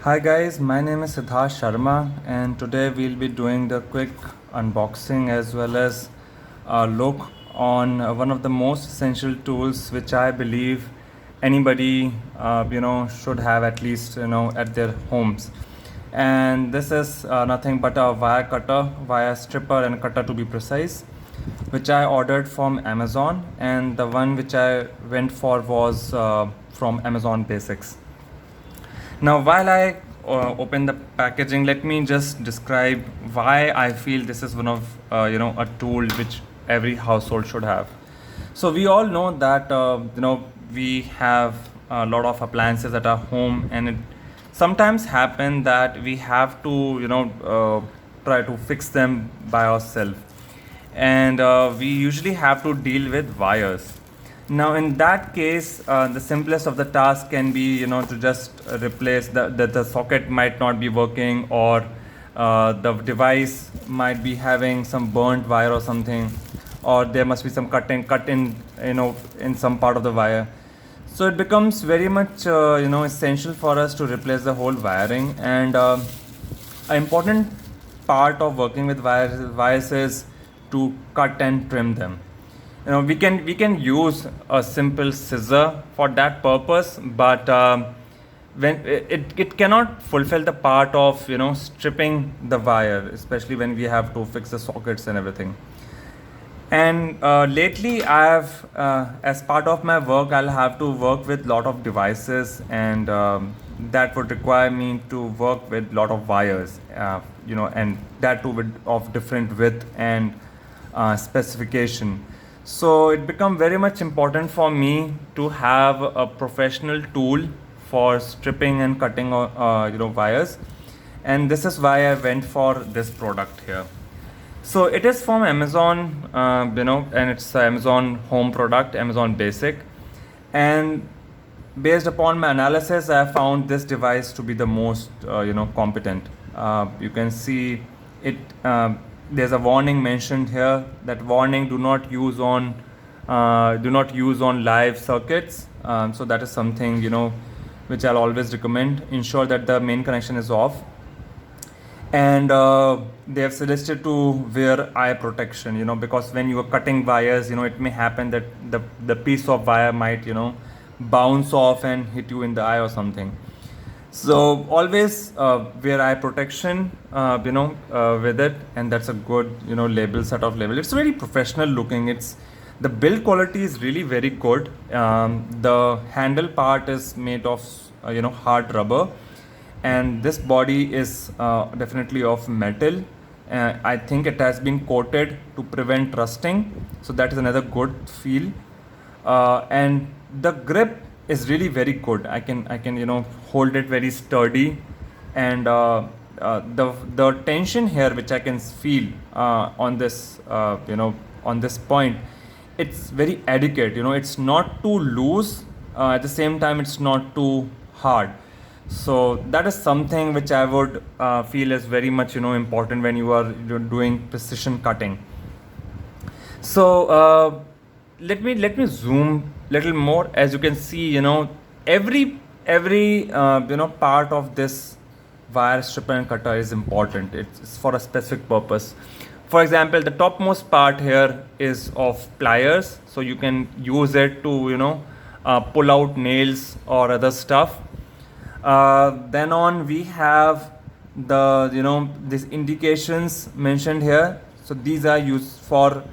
Hi guys, my name is Siddharth Sharma and today we'll be doing the quick unboxing as well as a look on one of the most essential tools which I believe anybody should have at least at their homes. And this is nothing but a wire stripper and cutter to be precise, which I ordered from Amazon, and the one which I went for was from Amazon Basics. Now, while I open the packaging, let me just describe why I feel this is one of a tool which every household should have. So we all know that we have a lot of appliances at our home, and it sometimes happen that we have to try to fix them by ourselves, and we usually have to deal with wires. Now, in that case, the simplest of the tasks can be, to just replace the socket might not be working, or the device might be having some burnt wire or something, or there must be some cut in, in some part of the wire. So it becomes very much, essential for us to replace the whole wiring. And an important part of working with wires is to cut and trim them. We can use a simple scissor for that purpose, but when it cannot fulfill the part of stripping the wire, especially when we have to fix the sockets and everything. And lately I have as part of my work, I'll have to work with lot of devices, and that would require me to work with lot of wires, and that too of different width and specification. So it become very much important for me to have a professional tool for stripping and cutting wires, and this is why I went for this product here. So it is from Amazon, and it's Amazon home product, Amazon Basic, and based upon my analysis, I found this device to be the most competent. You can see it. There's a warning mentioned here. That warning: do not use on live circuits. So that is something which I'll always recommend. Ensure that the main connection is off. And they have suggested to wear eye protection. Because when you are cutting wires, it may happen that the piece of wire might bounce off and hit you in the eye or something. So always wear eye protection, with it, and that's a good, set of label. It's very professional looking. The build quality is really very good. The handle part is made of, hard rubber, and this body is definitely of metal. I think it has been coated to prevent rusting. So that is another good feel. And the grip is really very good. I can hold it very sturdy, and the tension here which I can feel on this on this point, it's very adequate. It's not too loose, at the same time it's not too hard. So that is something which I would feel is very much important when you are doing precision cutting. So let me zoom little more. As you can see, every part of this wire stripper and cutter is important. It's for a specific purpose. For example, the topmost part here is of pliers, so you can use it to pull out nails or other stuff. Then on we have the these indications mentioned here. So these are used for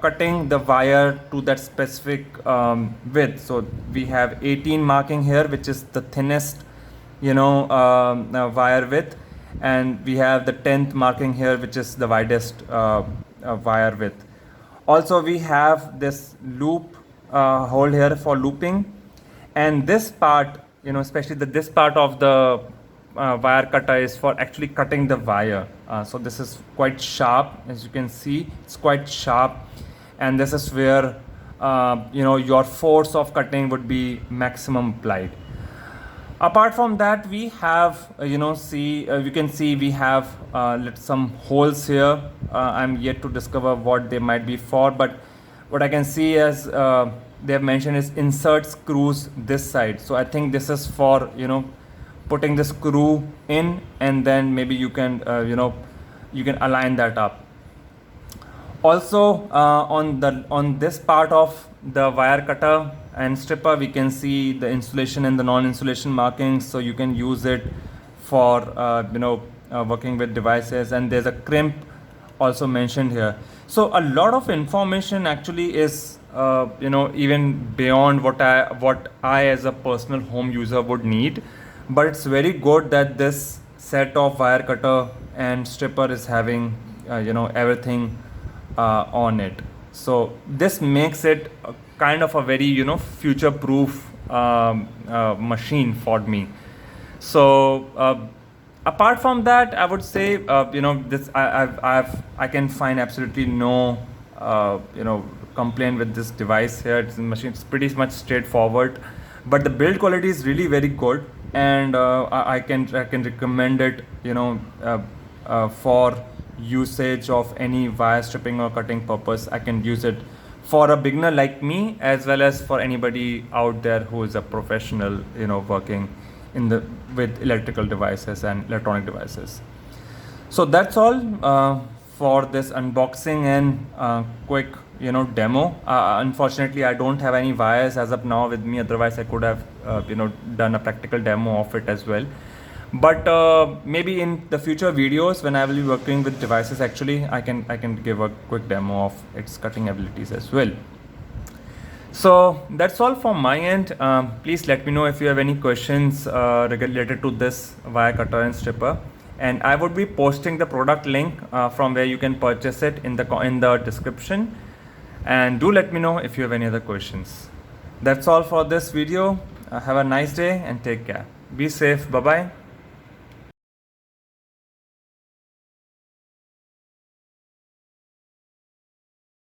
cutting the wire to that specific width. So we have 18 marking here, which is the thinnest wire width, and we have the 10th marking here, which is the widest wire width. Also we have this loop hole here for looping, and this part, especially this part of the wire cutter is for actually cutting the wire. So this is quite sharp. As you can see, it's quite sharp, and this is where your force of cutting would be maximum applied. Apart from that, we have you can see we have some holes here. I'm yet to discover what they might be for, but what I can see is they have mentioned is insert screws this side. So I think this is for putting the screw in, and then maybe you can you can align that up. Also on this part of the wire cutter and stripper, we can see the insulation and the non-insulation markings, so you can use it for working with devices. And there's a crimp also mentioned here. So a lot of information actually is even beyond what I as a personal home user would need, but it's very good that this set of wire cutter and stripper is having everything on it. So this makes it kind of a very future proof machine for me. So apart from that, I would say this I can find absolutely no complaint with this device here. It's machine, it's pretty much straightforward, but the build quality is really very good, and I can recommend it for usage of any wire stripping or cutting purpose. I can use it for a beginner like me, as well as for anybody out there who is a professional working with electrical devices and electronic devices. So that's all for this unboxing and quick demo. Unfortunately, I don't have any wires as of now with me, otherwise I could have done a practical demo of it as well. But maybe in the future videos when I will be working with devices, actually I can give a quick demo of its cutting abilities as well. So that's all from my end. Please let me know if you have any questions related to this wire cutter and stripper, and I would be posting the product link from where you can purchase it in the description. And do let me know if you have any other questions. That's all for this video. Have a nice day and take care. Be safe. Bye bye.